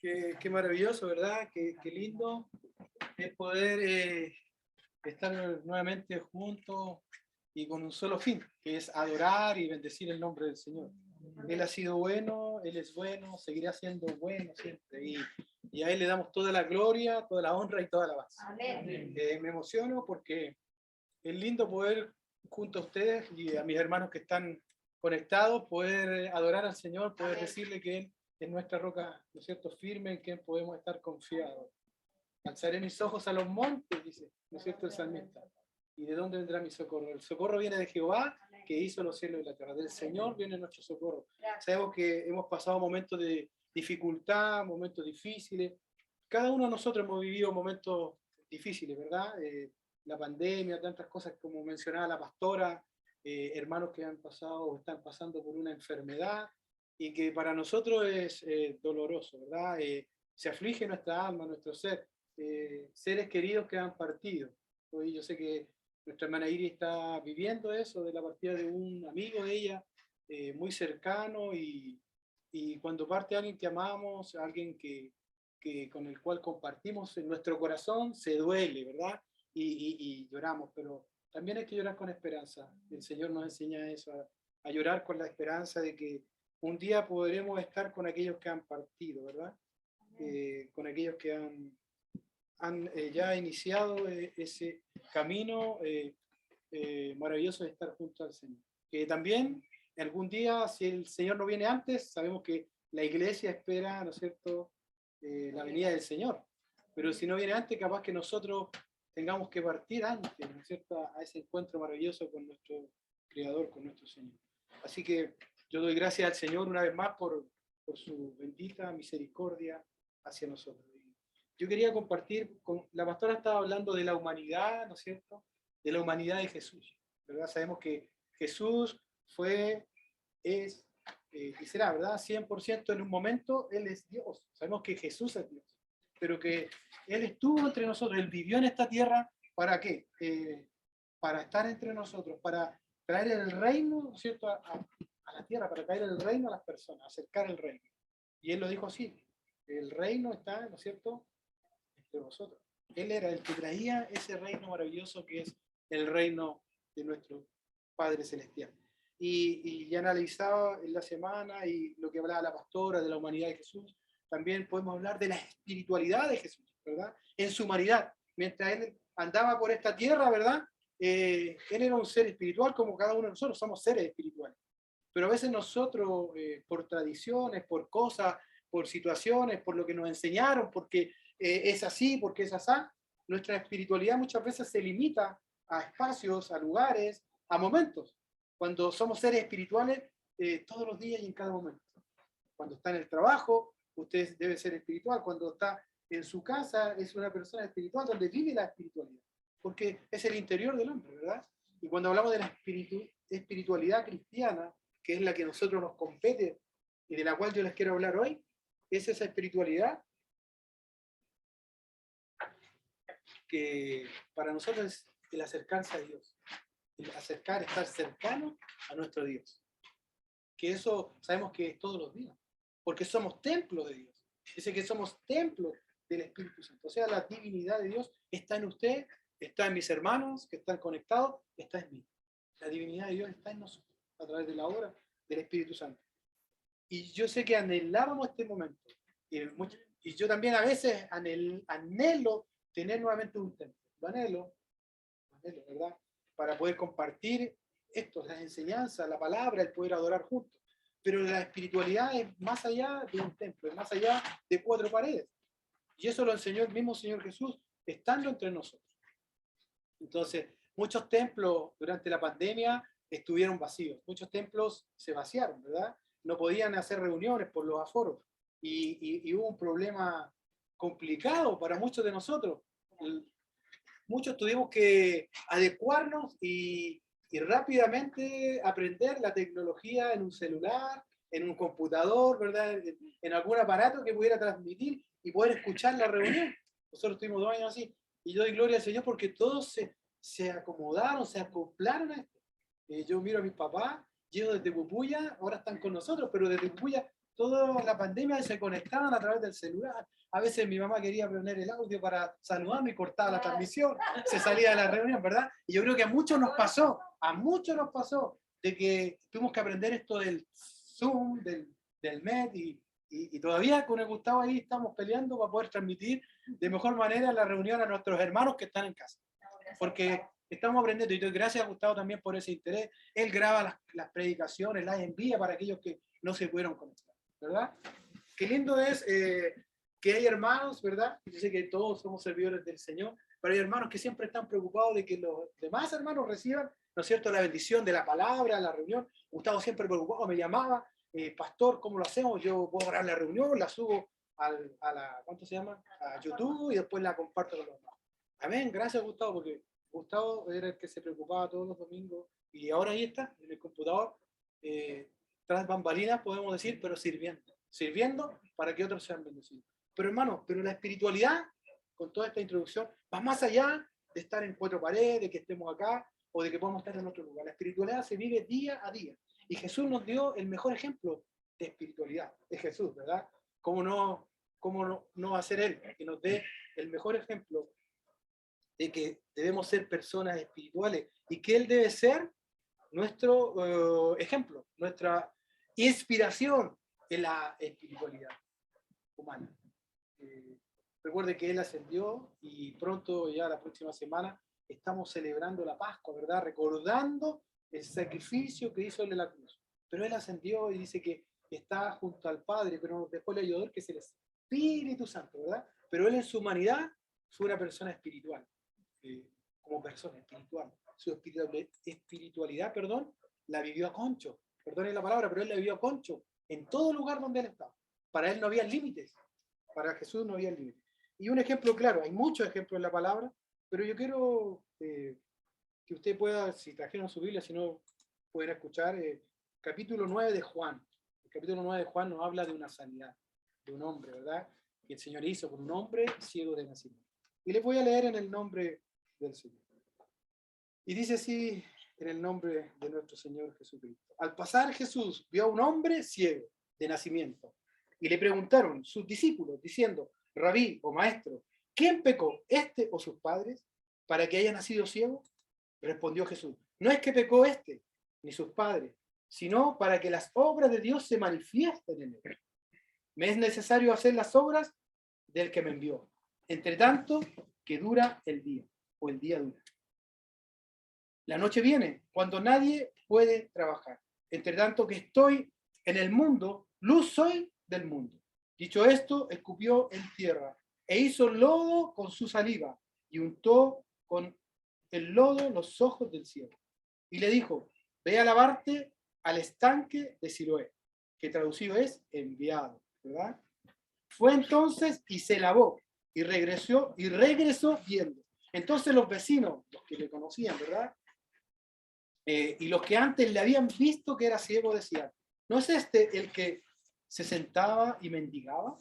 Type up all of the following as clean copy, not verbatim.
Qué maravilloso, ¿verdad? Qué lindo es poder estar nuevamente juntos y con un solo fin, que es adorar y bendecir el nombre del Señor. Él ha sido bueno, Él es bueno, seguirá siendo bueno siempre. Y a Él le damos toda la gloria, toda la honra y toda la base. Me emociono porque es lindo poder, junto a ustedes y a mis hermanos que están conectados, poder adorar al Señor, poder decirle que Él es nuestra roca, ¿no es cierto?, firme en quien podemos estar confiados. Alzaré mis ojos a los montes, dice, ¿no es cierto?, el salmista. ¿Y de dónde vendrá mi socorro? El socorro viene de Jehová, que hizo los cielos y la tierra. Del Señor viene nuestro socorro. Sabemos que hemos pasado momentos de dificultad, momentos difíciles. Cada uno de nosotros hemos vivido momentos difíciles, ¿verdad? La pandemia, tantas cosas como mencionaba la pastora, hermanos que han pasado o están pasando por una enfermedad y que para nosotros es doloroso, ¿verdad? Se aflige nuestra alma, nuestro ser, seres queridos que han partido. Hoy yo sé que nuestra hermana Iris está viviendo eso, de la partida de un amigo de ella, muy cercano, y cuando parte alguien que amamos, alguien con el cual compartimos en nuestro corazón, se duele, ¿verdad? Y lloramos, pero también hay que llorar con esperanza. El Señor nos enseña eso, a llorar con la esperanza de que un día podremos estar con aquellos que han partido, ¿verdad? Con aquellos que han ya iniciado ese camino maravilloso de estar junto al Señor. Que también algún día, si el Señor no viene antes, sabemos que la iglesia espera, ¿no es cierto?, la venida del Señor. Pero si no viene antes, capaz que nosotros tengamos que partir antes, ¿no es cierto?, a ese encuentro maravilloso con nuestro Creador, con nuestro Señor. Así que yo doy gracias al Señor una vez más por su bendita misericordia hacia nosotros. Yo quería compartir, la pastora estaba hablando de la humanidad, ¿no es cierto?, de la humanidad de Jesús, ¿verdad? Sabemos que Jesús es y será, ¿verdad?, 100% en un momento, Él es Dios. Sabemos que Jesús es Dios, pero que Él estuvo entre nosotros, Él vivió en esta tierra, ¿para qué? Para estar entre nosotros, para traer el reino, ¿no es cierto?, a la tierra, para traer el reino a las personas, acercar el reino. Y Él lo dijo así, el reino está, ¿no es cierto?, entre vosotros. Él era el que traía ese reino maravilloso que es el reino de nuestro Padre Celestial. Y ya analizaba en la semana y lo que hablaba la pastora de la humanidad de Jesús, también podemos hablar de la espiritualidad de Jesús, ¿verdad? En su humanidad. Mientras Él andaba por esta tierra, ¿verdad? Él era un ser espiritual como cada uno de nosotros, somos seres espirituales. Pero a veces nosotros, por tradiciones, por cosas, por situaciones, por lo que nos enseñaron, porque es así, porque es así, nuestra espiritualidad muchas veces se limita a espacios, a lugares, a momentos. Cuando somos seres espirituales, todos los días y en cada momento. Cuando está en el trabajo, usted debe ser espiritual. Cuando está en su casa, es una persona espiritual donde vive la espiritualidad. Porque es el interior del hombre, ¿verdad? Y cuando hablamos de la espiritualidad cristiana, que es la que a nosotros nos compete y de la cual yo les quiero hablar hoy, es esa espiritualidad que para nosotros es el acercarse a Dios, el estar cercano a nuestro Dios. Que eso sabemos que es todos los días, porque somos templo de Dios. Dice que somos templo del Espíritu Santo. O sea, la divinidad de Dios está en usted, está en mis hermanos que están conectados, está en mí. La divinidad de Dios está en nosotros, a través de la obra del Espíritu Santo. Y yo sé que anhelábamos este momento. Y yo también a veces anhelo tener nuevamente un templo. Lo anhelo, ¿verdad? Para poder compartir esto, las enseñanzas, la palabra, el poder adorar juntos. Pero la espiritualidad es más allá de un templo, es más allá de cuatro paredes. Y eso lo enseñó el mismo Señor Jesús, estando entre nosotros. Entonces, muchos templos durante la pandemia estuvieron vacíos. Muchos templos se vaciaron, ¿verdad? No podían hacer reuniones por los aforos. Y hubo un problema complicado para muchos de nosotros. Muchos tuvimos que adecuarnos y rápidamente aprender la tecnología en un celular, en un computador, ¿verdad? En algún aparato que pudiera transmitir y poder escuchar la reunión. Nosotros tuvimos 2 años así. Y yo doy gloria al Señor porque todos se acomodaron, se acoplaron a esto. Yo miro a mis papás, llenos desde Pupuya, ahora están con nosotros, pero desde Pupuya toda la pandemia se conectaban a través del celular. A veces mi mamá quería poner el audio para saludarme y cortaba la transmisión, se salía de la reunión, ¿verdad? Y yo creo que a muchos nos pasó, de que tuvimos que aprender esto del Zoom, del Met, y todavía con el Gustavo ahí estamos peleando para poder transmitir de mejor manera la reunión a nuestros hermanos que están en casa. Porque estamos aprendiendo, y doy gracias a Gustavo también por ese interés. Él graba las predicaciones, las envía para aquellos que no se pudieron conectar, ¿verdad? Qué lindo es que hay hermanos, ¿verdad? Yo sé que todos somos servidores del Señor, pero hay hermanos que siempre están preocupados de que los demás hermanos reciban, ¿no es cierto?, la bendición de la palabra, la reunión. Gustavo siempre preocupado, me llamaba, pastor, ¿cómo lo hacemos? Yo puedo grabar la reunión, la subo a la, ¿cuánto se llama? A YouTube y después la comparto con los demás. Amén, gracias Gustavo, porque Gustavo era el que se preocupaba todos los domingos y ahora ahí está, en el computador, tras bambalinas podemos decir, pero sirviendo para que otros sean bendecidos. Pero hermano, pero la espiritualidad, con toda esta introducción, va más allá de estar en cuatro paredes, de que estemos acá o de que podamos estar en otro lugar. La espiritualidad se vive día a día. Y Jesús nos dio el mejor ejemplo de espiritualidad. Es Jesús, ¿verdad? ¿Cómo no va a ser Él que nos dé el mejor ejemplo de que debemos ser personas espirituales y que Él debe ser nuestro ejemplo, nuestra inspiración en la espiritualidad humana? Recuerde que Él ascendió y pronto, ya la próxima semana, estamos celebrando la Pascua, ¿verdad? Recordando el sacrificio que hizo Él en la cruz. Pero Él ascendió y dice que está junto al Padre, pero después le ayudó que es el Espíritu Santo, ¿verdad? Pero Él en su humanidad fue una persona espiritual, como persona espiritual. Su espiritualidad, la vivió a concho. Perdonen la palabra, pero Él la vivió a concho en todo lugar donde Él estaba. Para Él no había límites. Para Jesús no había límites. Y un ejemplo claro, hay muchos ejemplos en la palabra, pero yo quiero que usted pueda, si trajeron su Biblia, si no, pueden escuchar capítulo 9 de Juan. El capítulo 9 de Juan nos habla de una sanidad, de un hombre, ¿verdad? Que el Señor hizo con un hombre ciego de nacimiento. Y les voy a leer en el nombre del Señor. Y dice así, en el nombre de nuestro Señor Jesucristo. Al pasar Jesús vio a un hombre ciego de nacimiento. Y le preguntaron sus discípulos, diciendo, Rabí o maestro, ¿quién pecó, este o sus padres, para que haya nacido ciego? Respondió Jesús, no es que pecó este, ni sus padres, sino para que las obras de Dios se manifiesten en él. Me es necesario hacer las obras del que me envió, entre tanto que dura el día, o el día dura. La noche viene, cuando nadie puede trabajar. Entre tanto que estoy en el mundo, luz soy del mundo. Dicho esto, escupió en tierra e hizo lodo con su saliva y untó con el lodo los ojos del ciego. Y le dijo, ve a lavarte al estanque de Siloé, que traducido es enviado, ¿verdad? Fue entonces y se lavó y regresó viendo. Entonces los vecinos, los que le conocían, ¿verdad? Y los que antes le habían visto que era ciego decían, ¿no es este el que se sentaba y mendigaba?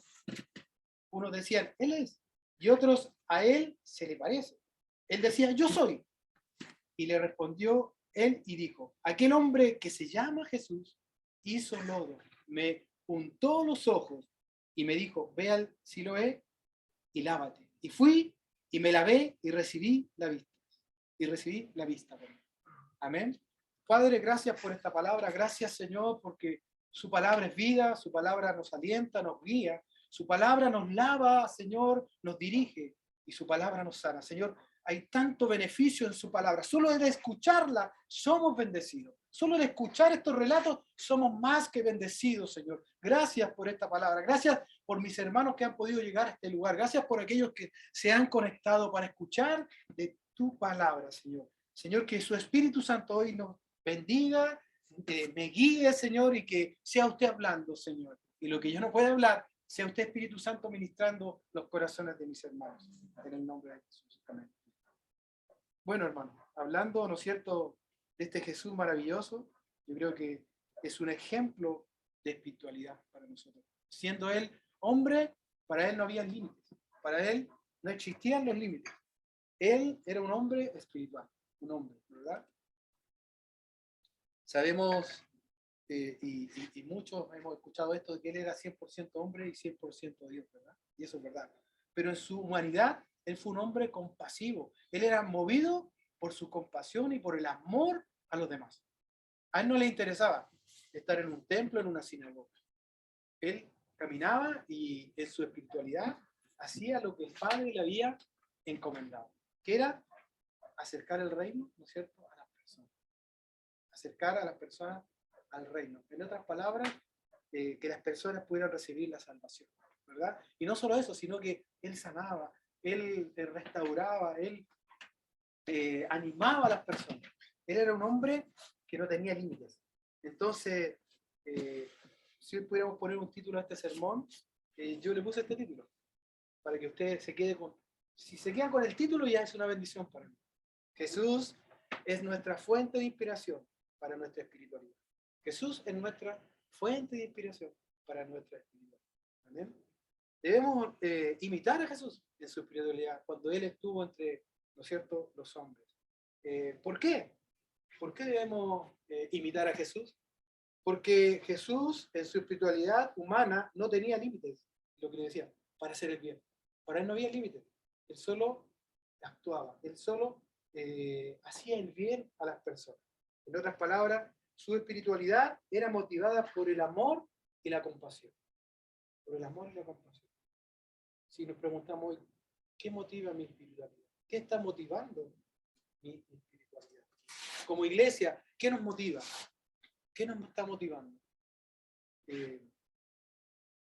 Unos decían, él es, y otros, a él se le parece. Él decía, yo soy. Y le respondió él y dijo, aquel hombre que se llama Jesús hizo lodo, me untó los ojos y me dijo, ve al Siloé y lávate. Y fui y me lavé y recibí la vista. Amén. Padre, gracias por esta palabra. Gracias, Señor, porque su palabra es vida, su palabra nos alienta, nos guía, su palabra nos lava, Señor, nos dirige y su palabra nos sana. Señor, hay tanto beneficio en su palabra. Solo de escucharla somos bendecidos. Solo de escuchar estos relatos somos más que bendecidos, Señor. Gracias por esta palabra. Gracias por mis hermanos que han podido llegar a este lugar. Gracias por aquellos que se han conectado para escuchar de tu palabra, Señor. Señor, que su Espíritu Santo hoy nos bendiga, me guíe, Señor, y que sea usted hablando, Señor. Y lo que yo no pueda hablar, sea usted, Espíritu Santo, ministrando los corazones de mis hermanos. En el nombre de Jesús. Amén. Bueno, hermano, hablando, ¿no es cierto?, de este Jesús maravilloso, yo creo que es un ejemplo de espiritualidad para nosotros. Siendo él hombre, para él no había límites. Para él no existían los límites. Él era un hombre espiritual. Un hombre, ¿verdad? Sabemos y muchos hemos escuchado esto de que él era 100% hombre y 100% Dios, ¿verdad? Y eso es verdad. Pero en su humanidad, él fue un hombre compasivo. Él era movido por su compasión y por el amor a los demás. A él no le interesaba estar en un templo, en una sinagoga. Él caminaba y en su espiritualidad hacía lo que el Padre le había encomendado, que era acercar el reino, ¿no es cierto?, a las personas. Acercar a las personas al reino. En otras palabras, que las personas pudieran recibir la salvación, ¿verdad? Y no solo eso, sino que él sanaba, él restauraba, él animaba a las personas. Él era un hombre que no tenía límites. Entonces, si pudiéramos poner un título a este sermón, yo le puse este título, para que usted se quede con... Si se quedan con el título, ya es una bendición para mí. Jesús es nuestra fuente de inspiración para nuestra espiritualidad. Jesús es nuestra fuente de inspiración para nuestra espiritualidad. ¿Amén? Debemos imitar a Jesús en su espiritualidad cuando Él estuvo entre, ¿no es cierto?, los hombres. ¿Por qué? ¿Por qué debemos imitar a Jesús? Porque Jesús en su espiritualidad humana no tenía límites, lo que le decía, para hacer el bien. Para Él no había límites. Él solo actuaba, Él solo hacía el bien a las personas. En otras palabras, su espiritualidad era motivada por el amor y la compasión. Por el amor y la compasión. Si nos preguntamos hoy, ¿qué motiva mi espiritualidad? ¿Qué está motivando mi espiritualidad? Como iglesia, ¿qué nos motiva? ¿Qué nos está motivando?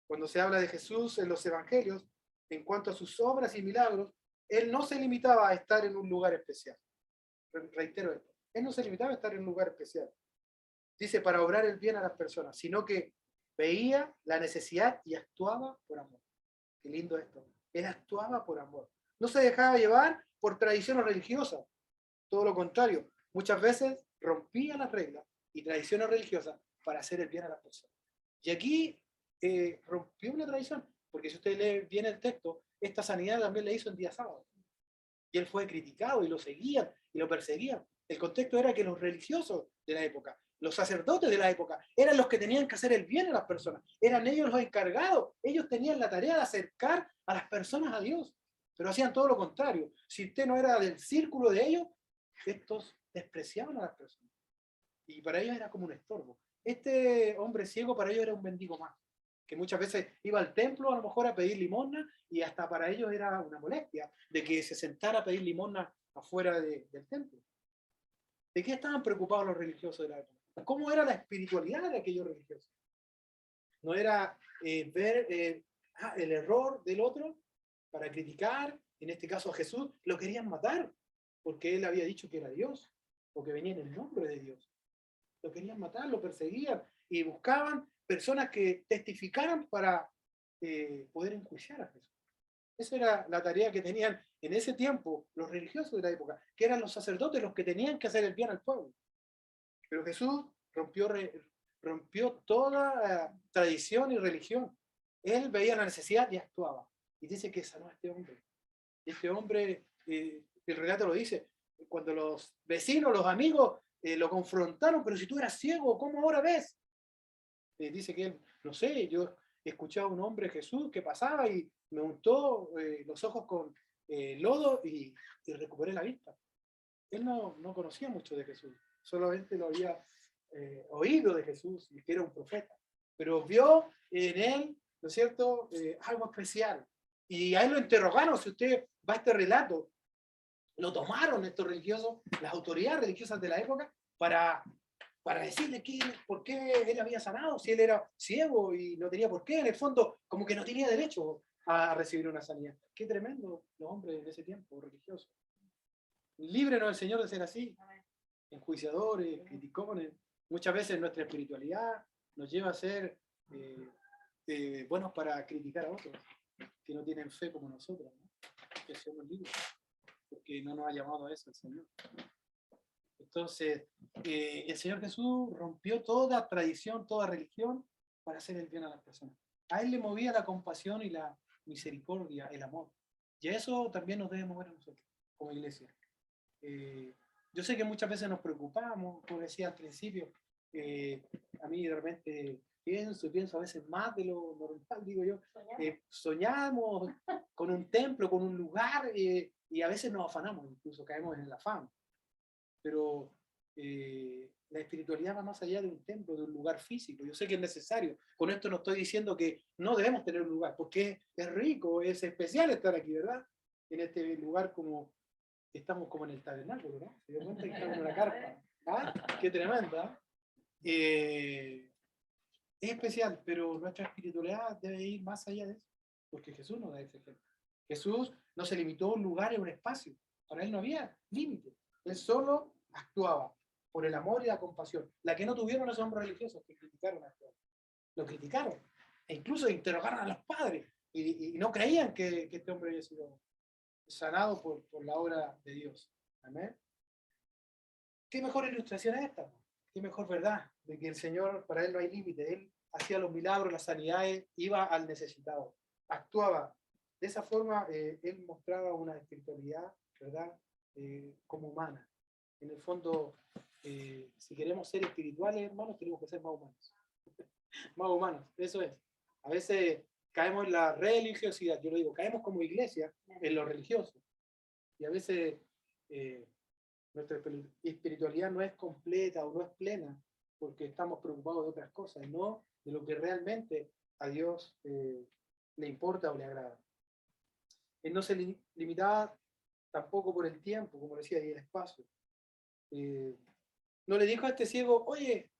Cuando se habla de Jesús en los evangelios, en cuanto a sus obras y milagros, Él no se limitaba a estar en un lugar especial. Reitero esto. Él no se limitaba a estar en un lugar especial. Dice, para obrar el bien a las personas, sino que veía la necesidad y actuaba por amor. Qué lindo esto. Él actuaba por amor. No se dejaba llevar por tradiciones religiosas. Todo lo contrario. Muchas veces rompía las reglas y tradiciones religiosas para hacer el bien a las personas. Y aquí rompió una tradición, porque si usted lee bien el texto, esta sanidad también la hizo en día sábado. Y él fue criticado y lo seguían y lo perseguían. El contexto era que los religiosos de la época, los sacerdotes de la época, eran los que tenían que hacer el bien a las personas. Eran ellos los encargados. Ellos tenían la tarea de acercar a las personas a Dios. Pero hacían todo lo contrario. Si usted no era del círculo de ellos, estos despreciaban a las personas. Y para ellos era como un estorbo. Este hombre ciego para ellos era un mendigo más, que muchas veces iba al templo a lo mejor a pedir limosna y hasta para ellos era una molestia de que se sentara a pedir limosna afuera del templo. ¿De qué estaban preocupados los religiosos de la época? ¿Cómo era la espiritualidad de aquellos religiosos? No era ver el error del otro para criticar, en este caso a Jesús, lo querían matar, porque él había dicho que era Dios, porque venía en el nombre de Dios. Lo querían matar, lo perseguían y buscaban personas que testificaran para poder enjuiciar a Jesús. Esa era la tarea que tenían en ese tiempo los religiosos de la época, que eran los sacerdotes los que tenían que hacer el bien al pueblo. Pero Jesús rompió toda tradición y religión. Él veía la necesidad y actuaba. Y dice que sanó a este hombre. Este hombre, el relato lo dice, cuando los vecinos, los amigos, lo confrontaron, pero si tú eras ciego, ¿cómo ahora ves? Dice que él, no sé, yo escuchaba a un hombre, Jesús, que pasaba y me untó los ojos con lodo y recuperé la vista. Él no conocía mucho de Jesús, solamente lo había oído de Jesús y que era un profeta, pero vio en él, ¿no es cierto?, algo especial. Y a él lo interrogaron, si usted va a este relato, lo tomaron estos religiosos, las autoridades religiosas de la época, para decirle por qué él había sanado, si él era ciego y no tenía por qué, en el fondo, como que no tenía derecho a recibir una sanidad. Qué tremendo los hombres en ese tiempo religiosos. Líbrenos el Señor de ser así, enjuiciadores, criticones. Muchas veces nuestra espiritualidad nos lleva a ser buenos para criticar a otros que no tienen fe como nosotros, ¿no? Que seamos libres, porque no nos ha llamado a eso el Señor. Entonces, el Señor Jesús rompió toda tradición, toda religión para hacer el bien a las personas. A Él le movía la compasión y la misericordia, el amor. Y a eso también nos debe mover a nosotros, como iglesia. Yo sé que muchas veces nos preocupamos, como decía al principio, A mí de repente pienso a veces más de lo normal, digo yo. Soñamos con un templo, con un lugar, y a veces nos afanamos, incluso caemos en el afán. Pero la espiritualidad va más allá de un templo, de un lugar físico. Yo sé que es necesario. Con esto no estoy diciendo que no debemos tener un lugar, porque es rico, es especial estar aquí, ¿verdad? En este lugar como estamos como en el tabernáculo, ¿no? ¿Se dio cuenta que estamos en una carpa? ¿Ah? Qué tremenda. Es especial, pero nuestra espiritualidad debe ir más allá de eso, porque Jesús nos da ese ejemplo. Jesús no se limitó a un lugar y a un espacio. Para él no había límite. Él solo actuaba por el amor y la compasión. La que no tuvieron esos hombres religiosos que criticaron a Jesús. Lo criticaron. E incluso interrogaron a los padres. Y no creían que este hombre había sido sanado por la obra de Dios. Amén. ¿Qué mejor ilustración es esta? Qué mejor verdad de que el Señor, para él no hay límite. Él hacía los milagros, las sanidades, iba al necesitado, actuaba. De esa forma, él mostraba una espiritualidad, ¿verdad? Como humana. En el fondo, si queremos ser espirituales, hermanos, tenemos que ser más humanos. Más humanos, eso es. A veces caemos en la religiosidad, yo lo digo, caemos como iglesia en lo religioso. Y a veces nuestra espiritualidad no es completa o no es plena porque estamos preocupados de otras cosas, no de lo que realmente a Dios le importa o le agrada. Él no se limitaba tampoco por el tiempo, como decía, y el espacio. No le dijo a este ciego, oye,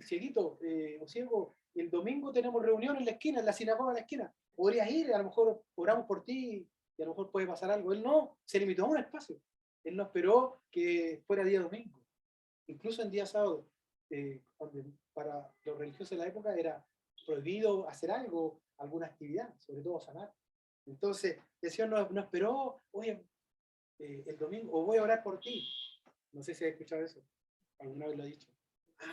cieguito o ciego, el domingo tenemos reunión en la esquina, en la sinagoga en la esquina. ¿Podrías ir? A lo mejor oramos por ti y a lo mejor puede pasar algo. Él no, se limitó a un espacio. Él no esperó que fuera día domingo. Incluso en día sábado, donde para los religiosos de la época era prohibido hacer algo, alguna actividad, sobre todo sanar. Entonces, el Señor no esperó, oye, el domingo, o voy a orar por ti. No sé si has escuchado eso. Alguna vez lo he dicho.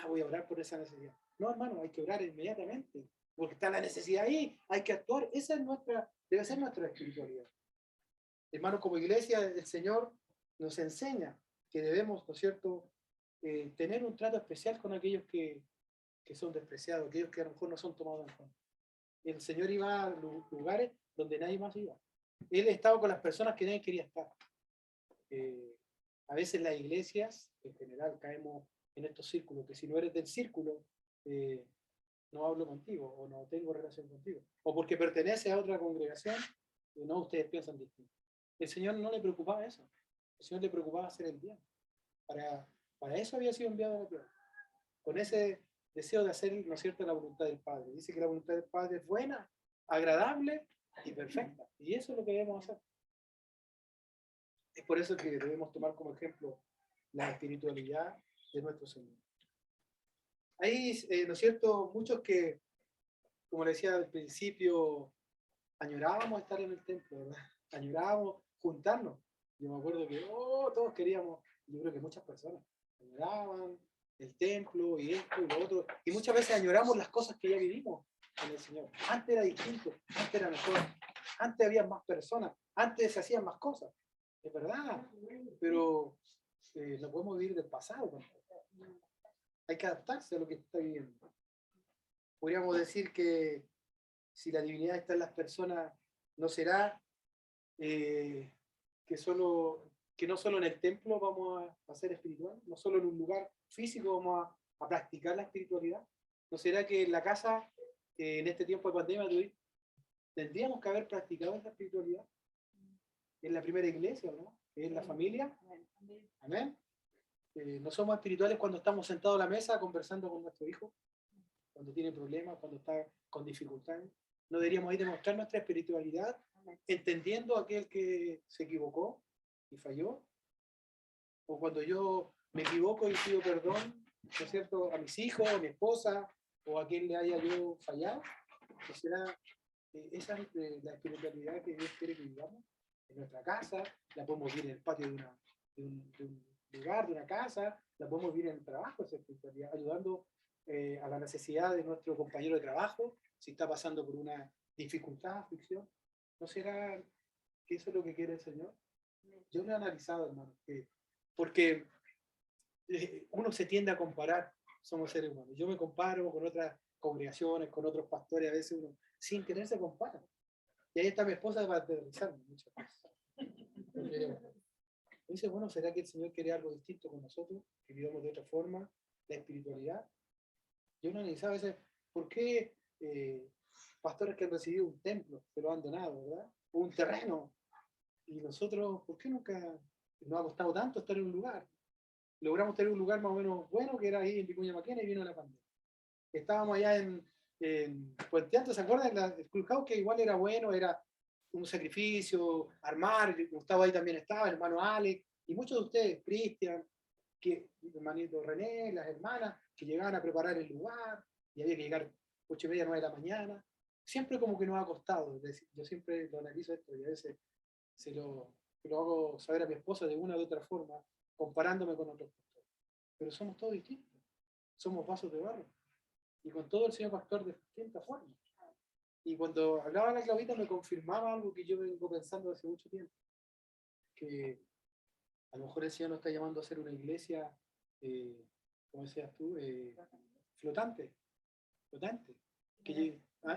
Voy a orar por esa necesidad. No, hermano, hay que orar inmediatamente. Porque está la necesidad ahí, hay que actuar. Esa es debe ser nuestra espiritualidad. Hermanos, como iglesia, el Señor nos enseña que debemos, ¿no es cierto?, tener un trato especial con aquellos que son despreciados, aquellos que a lo mejor no son tomados en cuenta. El Señor iba a lugares donde nadie más iba. Él estaba con las personas que nadie quería estar. A veces las iglesias, en general, caemos en estos círculos, que si no eres del círculo, no hablo contigo, o no tengo relación contigo. O porque pertenece a otra congregación, no, ustedes piensan distinto. El Señor no le preocupaba eso. El Señor le preocupaba hacer el bien. Para eso había sido enviado a la tierra. Con ese deseo de hacer, ¿no es cierto?, la voluntad del Padre. Dice que la voluntad del Padre es buena, agradable y perfecta. Y eso es lo que debemos hacer. Es por eso que debemos tomar como ejemplo la espiritualidad de nuestro Señor. Hay, ¿no es cierto?, muchos que, como le decía al principio, añorábamos estar en el templo, ¿verdad? Añorábamos juntarnos. Yo me acuerdo que todos queríamos, yo creo que muchas personas añoraban el templo y esto y lo otro, y muchas veces añoramos las cosas que ya vivimos con el Señor. Antes era distinto, antes era mejor, antes había más personas, antes se hacían más cosas, es verdad, pero no podemos vivir del pasado. Hay que adaptarse a lo que está viviendo. Podríamos decir que si la divinidad está en las personas, no será que no solo en el templo vamos a ser espiritual, no solo en un lugar físico vamos a practicar la espiritualidad. ¿No será que en la casa, en este tiempo de pandemia, tendríamos que haber practicado esta espiritualidad? En la primera iglesia, ¿no? En la familia. Amén. No somos espirituales cuando estamos sentados a la mesa conversando con nuestro hijo, cuando tiene problemas, cuando está con dificultades. No deberíamos ahí demostrar nuestra espiritualidad entendiendo a aquel que se equivocó y falló. O cuando yo me equivoco y pido perdón, ¿no es cierto?, a mis hijos, a mi esposa, o a quien le haya yo fallado. ¿No será esa es la espiritualidad que Dios quiere que vivamos en nuestra casa? La podemos vivir en el patio de un lugar, de una casa, la podemos vivir en el trabajo, esa espiritualidad, ayudando a la necesidad de nuestro compañero de trabajo, si está pasando por una dificultad, aflicción. ¿No será que eso es lo que quiere el Señor? Yo lo he analizado, hermano, porque uno se tiende a comparar somos seres humanos. Yo me comparo con otras congregaciones, con otros pastores, a veces uno sin querer se compara. Y ahí está mi esposa para aterrizarme muchas veces. Porque dice, bueno, ¿será que el Señor quiere algo distinto con nosotros? Que vivamos de otra forma, la espiritualidad. Yo no analizaba a veces, ¿por qué pastores que han recibido un templo, se lo han donado, ¿verdad? O un terreno. Y nosotros, ¿por qué nunca nos ha costado tanto estar en un lugar? Logramos tener un lugar más o menos bueno, que era ahí en Vicuña Maquena, y vino la pandemia. Estábamos allá en Puente Alto, ¿se acuerdan? El Clubhouse, que igual era bueno, era un sacrificio, armar, Gustavo ahí también estaba, el hermano Alex, y muchos de ustedes, Cristian, que el hermanito René, las hermanas, que llegaban a preparar el lugar, y había que llegar 8:30, 9 de la mañana. Siempre como que nos ha costado, yo siempre lo analizo esto, y a veces se lo hago saber a mi esposa de una u otra forma, comparándome con otros pastores. Pero somos todos distintos, somos vasos de barro. Y con todo el Señor pastor de distintas formas. Y cuando hablaba la Claudita me confirmaba algo que yo vengo pensando hace mucho tiempo, que a lo mejor el Señor nos está llamando a hacer una iglesia, como decías tú, flotante,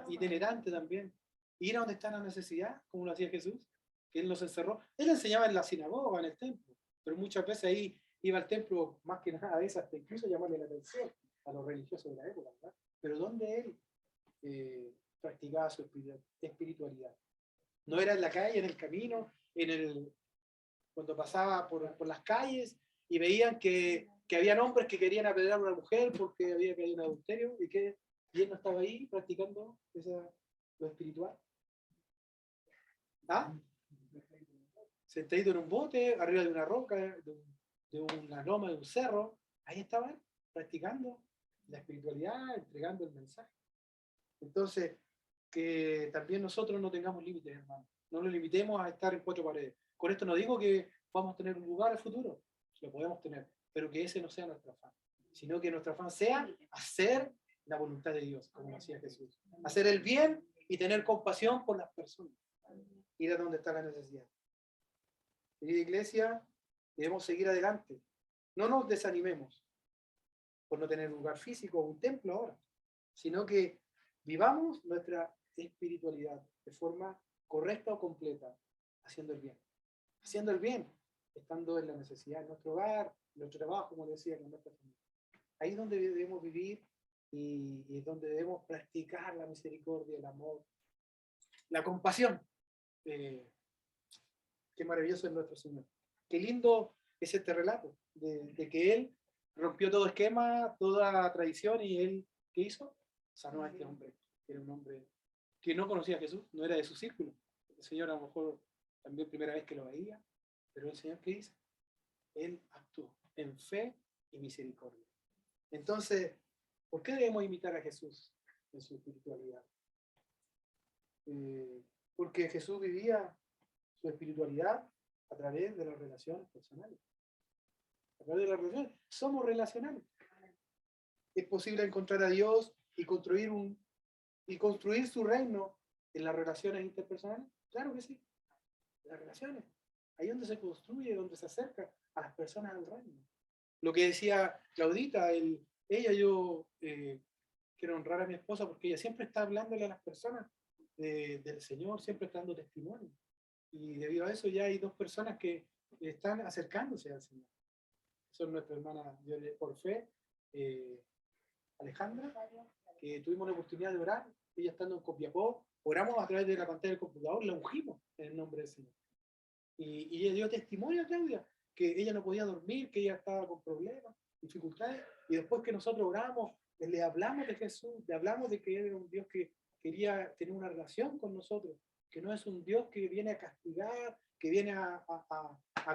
itinerante también. Ir a donde está la necesidad, como lo hacía Jesús, que Él nos encerró. Él enseñaba en la sinagoga, en el templo, pero muchas veces ahí iba al templo, más que nada a veces hasta incluso llamarle la atención a los religiosos de la época, ¿verdad? Pero ¿dónde Él practicaba su espiritualidad? No era en la calle, en el camino, cuando pasaba por las calles y veían que habían hombres que querían apedrear a una mujer porque había caído en adulterio y él no estaba ahí practicando lo espiritual. ¿Ah? Sentadito en un bote, arriba de una roca, de una loma, de un cerro, ahí estaba él, practicando la espiritualidad, entregando el mensaje. Entonces, que también nosotros no tengamos límites, hermano. No nos limitemos a estar en cuatro paredes. Con esto no digo que vamos a tener un lugar al futuro, lo podemos tener, pero que ese no sea nuestro afán, sino que nuestro afán sea hacer la voluntad de Dios, como decía Jesús. Hacer el bien y tener compasión por las personas. Ir a donde está la necesidad. Querida iglesia, debemos seguir adelante. No nos desanimemos por no tener un lugar físico o un templo ahora, sino que vivamos nuestra espiritualidad de forma correcta o completa, haciendo el bien. Haciendo el bien, estando en la necesidad, en nuestro hogar, en nuestro trabajo, como decía, en nuestra familia. Ahí es donde debemos vivir y es donde debemos practicar la misericordia, el amor, la compasión. Qué maravilloso es nuestro Señor. Qué lindo es este relato de que Él rompió todo esquema, toda tradición, y Él, ¿qué hizo? Sanó a este hombre, que era un hombre que no conocía a Jesús, no era de su círculo. El Señor a lo mejor también primera vez que lo veía, pero el Señor, ¿qué hizo? Él actuó en fe y misericordia. Entonces, ¿por qué debemos imitar a Jesús en su espiritualidad? Porque Jesús vivía su espiritualidad a través de las relaciones personales. A través de las relaciones. Somos relacionales. Es posible encontrar a Dios y construir su reino en las relaciones interpersonales. Claro que sí. Las relaciones. Ahí es donde se construye, donde se acerca a las personas al reino. Lo que decía Claudita, yo quiero honrar a mi esposa porque ella siempre está hablándole a las personas del Señor, siempre está dando testimonio. Y debido a eso ya hay dos personas que están acercándose al Señor. Son nuestra hermana por fe, Alejandra, que tuvimos la oportunidad de orar, ella estando en Copiapó, oramos a través de la pantalla del computador, la ungimos en el nombre del Señor. Y ella dio testimonio a Claudia, que ella no podía dormir, que ella estaba con problemas, dificultades, y después que nosotros oramos, le hablamos de Jesús, le hablamos de que Él era un Dios que quería tener una relación con nosotros, que no es un Dios que viene a castigar, que viene a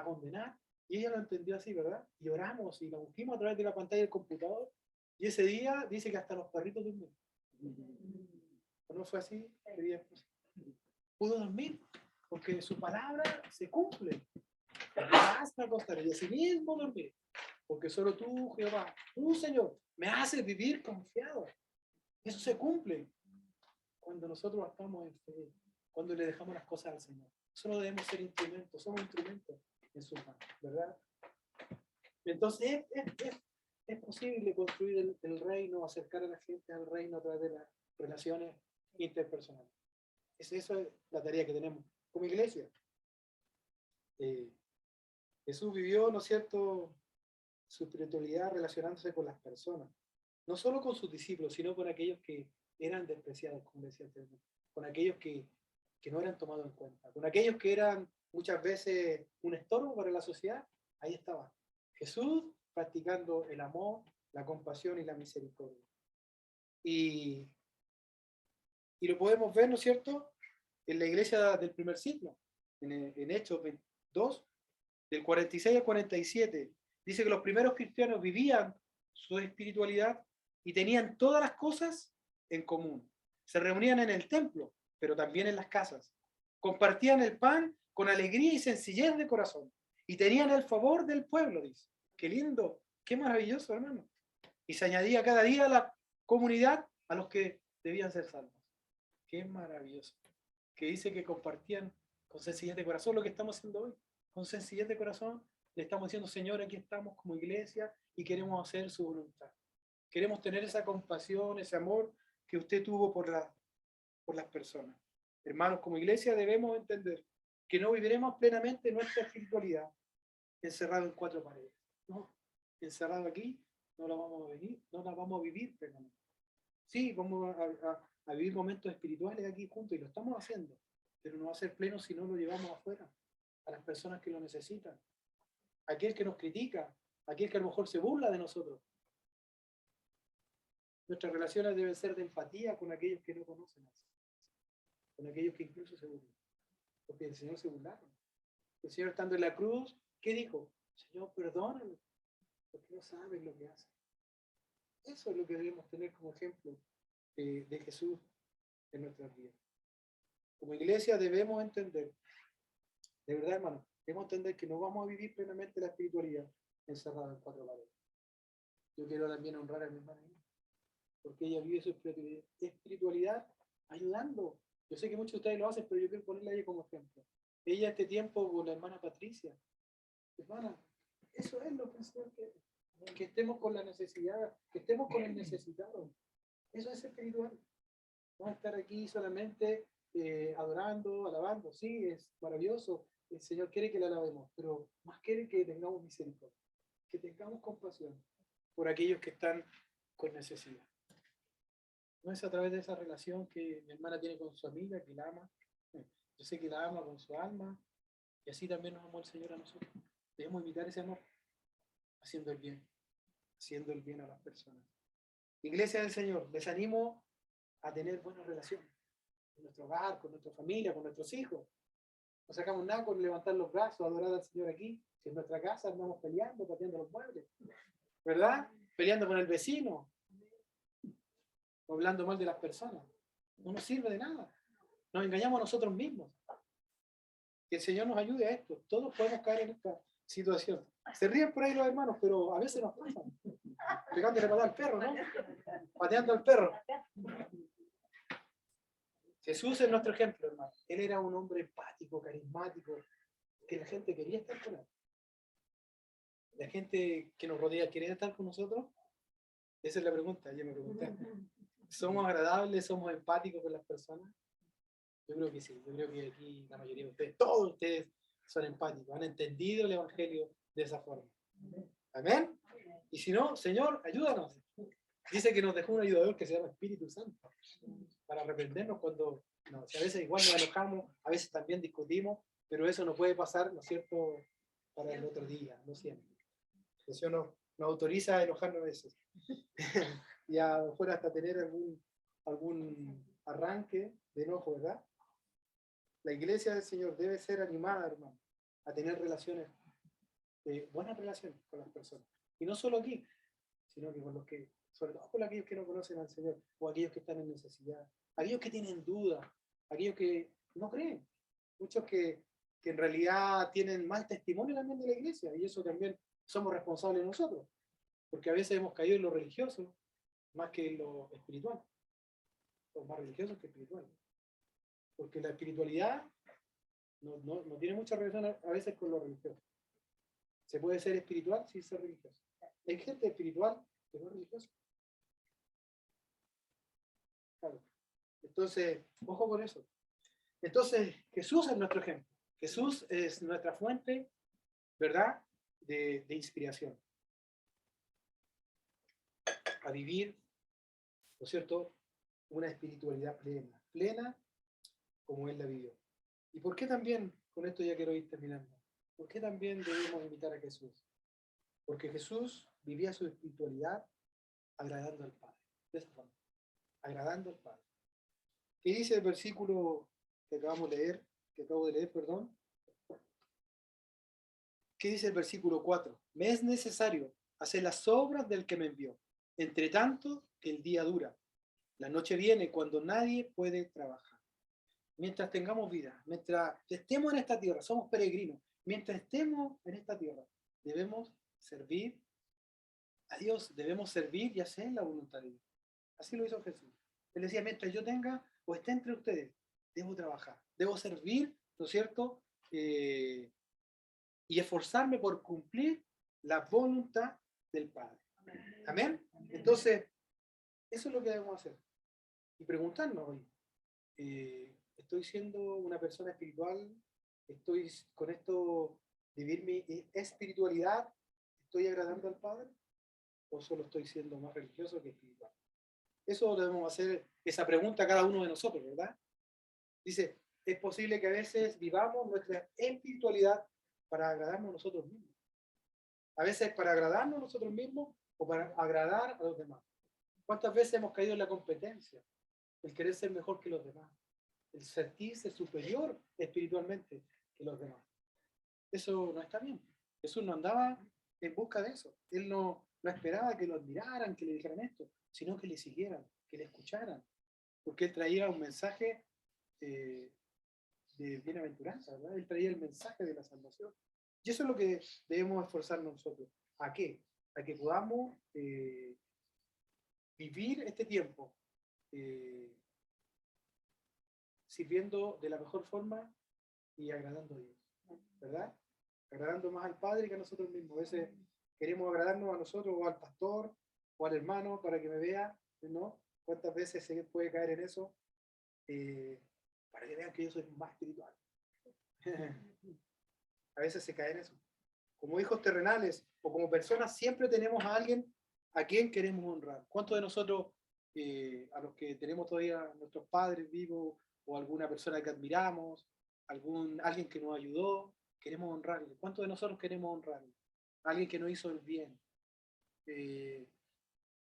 condenar, y ella lo entendió así, ¿verdad? Y oramos y la ungimos a través de la pantalla del computador, y ese día dice que hasta los perritos durmieron. ¿No fue así? Pudo dormir, porque su palabra se cumple. Hasta acostar y así mismo dormir. Porque solo tú, Jehová, tú, Señor, me haces vivir confiado. Eso se cumple cuando nosotros estamos en fe, cuando le dejamos las cosas al Señor. Solo debemos ser instrumentos, somos instrumentos en sus manos, ¿verdad? Entonces, es posible construir el reino, acercar a la gente al reino a través de las relaciones interpersonales. Esa es la tarea que tenemos como iglesia. Jesús vivió, ¿no es cierto?, su espiritualidad relacionándose con las personas, no solo con sus discípulos, sino con aquellos que eran despreciados, como decía antes, con aquellos que no eran tomados en cuenta, con aquellos que eran muchas veces un estorbo para la sociedad. Ahí estaba Jesús practicando el amor, la compasión y la misericordia. Y lo podemos ver, ¿no es cierto?, en la iglesia del primer siglo, en Hechos 2, del 46 al 47. Dice que los primeros cristianos vivían su espiritualidad y tenían todas las cosas en común. Se reunían en el templo, pero también en las casas. Compartían el pan con alegría y sencillez de corazón. Y tenían el favor del pueblo, dice. Qué lindo, qué maravilloso, hermano. Y se añadía cada día a la comunidad a los que debían ser salvos. Qué maravilloso. Que dice que compartían con sencillez de corazón lo que estamos haciendo hoy. Con sencillez de corazón le estamos diciendo, Señor, aquí estamos como iglesia y queremos hacer su voluntad. Queremos tener esa compasión, ese amor que usted tuvo por las personas. Hermanos, como iglesia debemos entender que no viviremos plenamente nuestra espiritualidad encerrado en cuatro paredes. No, encerrado aquí no la vamos a vivir plenamente. Sí, vamos a vivir momentos espirituales aquí juntos y lo estamos haciendo, pero no va a ser pleno si no lo llevamos afuera, a las personas que lo necesitan, aquel que nos critica, aquel que a lo mejor se burla de nosotros. Nuestras relaciones deben ser de empatía con aquellos que no conocen, con aquellos que incluso se burlan, porque el Señor se burlaron. El Señor, estando en la cruz, ¿qué dijo? Señor, perdónalo, porque no saben lo que hacen. Eso es lo que debemos tener como ejemplo de Jesús en nuestras vidas. Como iglesia debemos entender, de verdad, hermano, debemos entender que no vamos a vivir plenamente la espiritualidad encerrada en cuatro paredes. Yo quiero también honrar a mi hermana, porque ella vive su espiritualidad ayudando. Yo sé que muchos de ustedes lo hacen, pero yo quiero ponerla a ella como ejemplo. Ella este tiempo con la hermana Patricia. Hermana, eso es lo que el Señor quiere. Que estemos con la necesidad, que estemos con el necesitado. Eso es espiritual. No estar aquí solamente adorando, alabando. Sí, es maravilloso. El Señor quiere que la alabemos, pero más quiere que tengamos misericordia, que tengamos compasión por aquellos que están con necesidad. No es a través de esa relación que mi hermana tiene con su amiga, que la ama. Yo sé que la ama con su alma, y así también nos amó el Señor a nosotros. Debemos imitar ese amor, haciendo el bien a las personas. Iglesia del Señor, les animo a tener buenas relaciones con nuestro hogar, con nuestra familia, con nuestros hijos. No sacamos nada con levantar los brazos, adorar al Señor aquí. Si en nuestra casa andamos peleando, pateando los muebles, ¿verdad? Peleando con el vecino, o hablando mal de las personas. No nos sirve de nada. Nos engañamos a nosotros mismos. Que el Señor nos ayude a esto. Todos podemos caer en esta situación. Se ríen por ahí los hermanos, pero a veces nos pasan. Pegándole patada al perro, ¿no? Pateando al perro. Jesús es nuestro ejemplo, hermano. Él era un hombre empático, carismático, que la gente quería estar con él. La gente que nos rodea, ¿quiere estar con nosotros? Esa es la pregunta, yo me pregunté. ¿Somos agradables, somos empáticos con las personas? Yo creo que sí, yo creo que aquí la mayoría de ustedes, todos ustedes son empáticos, han entendido el Evangelio de esa forma. ¿Amén? Y si no, Señor, ayúdanos. Dice que nos dejó un ayudador que se llama Espíritu Santo, para reprendernos cuando, no, si a veces igual nos enojamos, a veces también discutimos, pero eso no puede pasar, ¿no es cierto?, para el otro día, no siempre. El Señor nos autoriza a enojarnos a veces. Y a lo mejor hasta tener algún arranque de enojo, ¿verdad? La iglesia del Señor debe ser animada, hermano, a tener relaciones, buenas relaciones con las personas. Y no solo aquí, sino que con los que, sobre todo con aquellos que no conocen al Señor, o aquellos que están en necesidad, aquellos que tienen dudas, aquellos que no creen, muchos que en realidad tienen mal testimonio también de la iglesia, y eso también somos responsables nosotros, porque a veces hemos caído en lo religioso más que en lo espiritual, o más religiosos que espirituales. Porque la espiritualidad no tiene mucha relación a veces con lo religioso. Se puede ser espiritual sin ser religioso. Hay gente espiritual que no es religiosa. Claro. Entonces, ojo con eso. Entonces, Jesús es nuestro ejemplo. Jesús es nuestra fuente, ¿verdad?, de inspiración. A vivir, ¿no es cierto?, una espiritualidad plena. Plena como Él la vivió. ¿Y por qué también, con esto ya quiero ir terminando, por qué también debemos imitar a Jesús? Porque Jesús vivía su espiritualidad agradando al Padre. De esa forma, agradando al Padre. ¿Qué dice el versículo que acabo de leer, perdón? ¿Qué dice el versículo 4? Me es necesario hacer las obras del que me envió. Entre tanto, que el día dura. La noche viene cuando nadie puede trabajar. Mientras tengamos vida, mientras estemos en esta tierra, somos peregrinos. Mientras estemos en esta tierra, debemos servir a Dios, debemos servir y hacer la voluntad de Dios. Así lo hizo Jesús. Él decía, mientras yo tenga o esté entre ustedes, debo trabajar, debo servir, ¿no es cierto?, y esforzarme por cumplir la voluntad del Padre. Amén. Entonces, eso es lo que debemos hacer. Y preguntarnos hoy, ¿estoy siendo una persona espiritual? ¿Estoy con esto de vivir mi espiritualidad? ¿Estoy agradando al Padre? ¿O solo estoy siendo más religioso que espiritual? Eso debemos hacer esa pregunta a cada uno de nosotros, ¿verdad? Dice, es posible que a veces vivamos nuestra espiritualidad para agradarnos a nosotros mismos. A veces para agradarnos a nosotros mismos o para agradar a los demás. ¿Cuántas veces hemos caído en la competencia? El querer ser mejor que los demás. El sentirse superior espiritualmente que los demás. Eso no está bien. Jesús no andaba en busca de eso. Él no esperaba que lo admiraran, que le dijeran esto, sino que le siguieran, que le escucharan. Porque él traía un mensaje de bienaventuranza, ¿verdad? Él traía el mensaje de la salvación. Y eso es lo que debemos esforzarnos nosotros. ¿A qué? A que podamos vivir este tiempo sirviendo de la mejor forma y agradando a Dios, ¿verdad? Agradando más al Padre que a nosotros mismos. A veces queremos agradarnos a nosotros o al pastor o al hermano para que me vea, ¿no? ¿Cuántas veces se puede caer en eso? Para que vean que yo soy más espiritual. A veces se cae en eso. Como hijos terrenales o como personas siempre tenemos a alguien a quien queremos honrar. ¿Cuántos de nosotros, a los que tenemos todavía nuestros padres vivos o alguna persona que admiramos, alguien que nos ayudó, queremos honrarle? ¿Cuántos de nosotros queremos honrarle? Alguien que nos hizo el bien.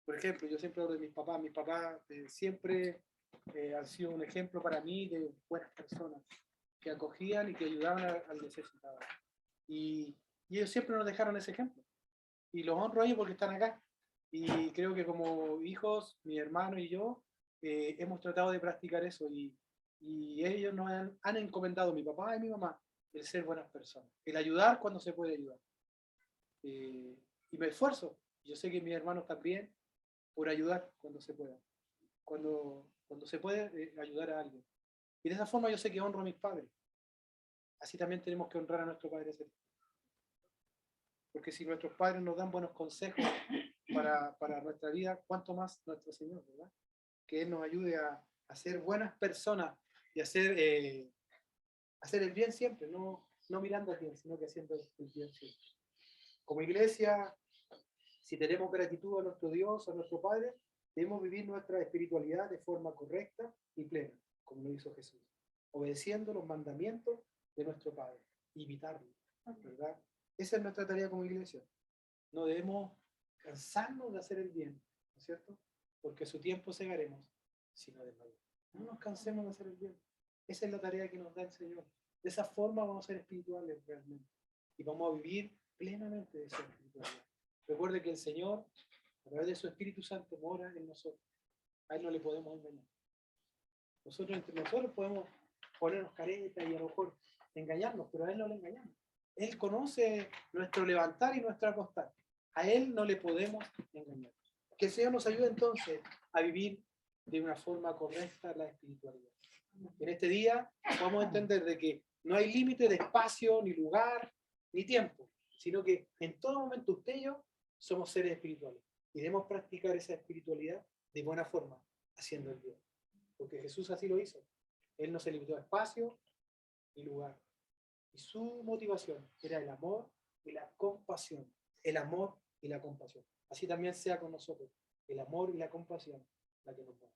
Por ejemplo, yo siempre hablo de mis papás. Mis papás siempre han sido un ejemplo para mí de buenas personas que acogían y que ayudaban al necesitado. Y ellos siempre nos dejaron ese ejemplo. Y los honro a ellos porque están acá. Y creo que como hijos, mi hermano y yo, hemos tratado de practicar eso. Y ellos nos han encomendado, mi papá y mi mamá, el ser buenas personas. El ayudar cuando se puede ayudar. Y me esfuerzo. Yo sé que mis hermanos también, por ayudar cuando se pueda. Cuando se puede ayudar a alguien. Y de esa forma yo sé que honro a mis padres. Así también tenemos que honrar a nuestro Padre Celestial. Porque si nuestros padres nos dan buenos consejos para nuestra vida, cuánto más nuestro Señor, ¿verdad? Que Él nos ayude a ser buenas personas y a hacer el bien siempre, no mirando al bien, sino que haciendo el bien siempre. Como iglesia, si tenemos gratitud a nuestro Dios, a nuestro Padre, debemos vivir nuestra espiritualidad de forma correcta y plena, como lo hizo Jesús, obedeciendo los mandamientos de nuestro Padre, imitarlo, ¿verdad? Esa es nuestra tarea como iglesia. No debemos cansarnos de hacer el bien, ¿no es cierto? Porque su tiempo segaremos si no desmayamos. No nos cansemos de hacer el bien. Esa es la tarea que nos da el Señor. De esa forma vamos a ser espirituales realmente. Y vamos a vivir plenamente de esa espiritualidad. Recuerde que el Señor, a través de su Espíritu Santo, mora en nosotros. A Él no le podemos engañar. Nosotros entre nosotros podemos ponernos caretas y a lo mejor engañarnos, pero a Él no le engañamos. Él conoce nuestro levantar y nuestro acostar. A Él no le podemos engañar. Que el Señor nos ayude entonces a vivir de una forma correcta la espiritualidad. En este día vamos a entender de que no hay límite de espacio, ni lugar, ni tiempo, sino que en todo momento usted y yo somos seres espirituales y debemos practicar esa espiritualidad de buena forma, haciendo el bien. Porque Jesús así lo hizo. Él no se limitó a espacio y lugar. Y su motivación era el amor y la compasión. El amor y la compasión. Así también sea con nosotros. El amor y la compasión, la que nos da.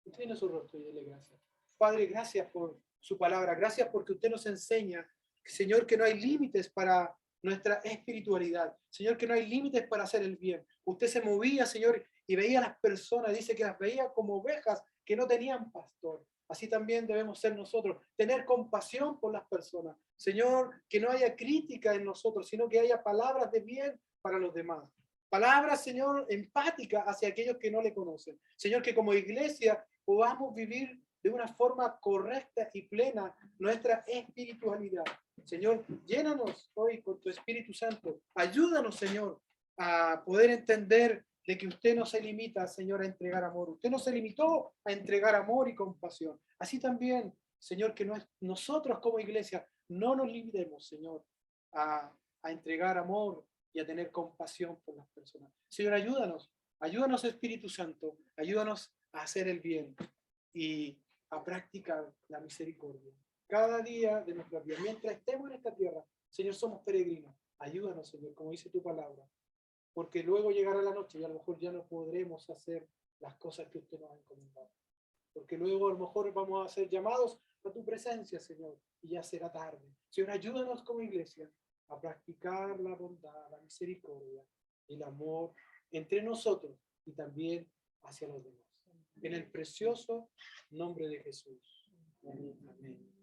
Inclina su rostro y dele gracias. Padre, gracias por su palabra. Gracias porque usted nos enseña, Señor, que no hay límites para nuestra espiritualidad. Señor, que no hay límites para hacer el bien. Usted se movía, Señor, y veía a las personas. Dice que las veía como ovejas que no tenían pastor. Así también debemos ser nosotros, tener compasión por las personas. Señor, que no haya crítica en nosotros, sino que haya palabras de bien para los demás. Palabras, Señor, empáticas hacia aquellos que no le conocen. Señor, que como iglesia podamos vivir de una forma correcta y plena nuestra espiritualidad. Señor, llénanos hoy con tu Espíritu Santo. Ayúdanos, Señor, a poder entender de que usted no se limita, Señor, a entregar amor. Usted no se limitó a entregar amor y compasión. Así también, Señor, que nosotros como iglesia no nos limitemos, Señor, a entregar amor y a tener compasión por las personas. Señor, ayúdanos Espíritu Santo, ayúdanos a hacer el bien y a practicar la misericordia. Cada día de nuestra vida, mientras estemos en esta tierra, Señor, somos peregrinos. Ayúdanos, Señor, como dice tu palabra, porque luego llegará la noche y a lo mejor ya no podremos hacer las cosas que usted nos ha encomendado. Porque luego a lo mejor vamos a ser llamados a tu presencia, Señor, y ya será tarde. Señor, ayúdanos como iglesia a practicar la bondad, la misericordia, el amor entre nosotros y también hacia los demás. En el precioso nombre de Jesús. Amén. Amén.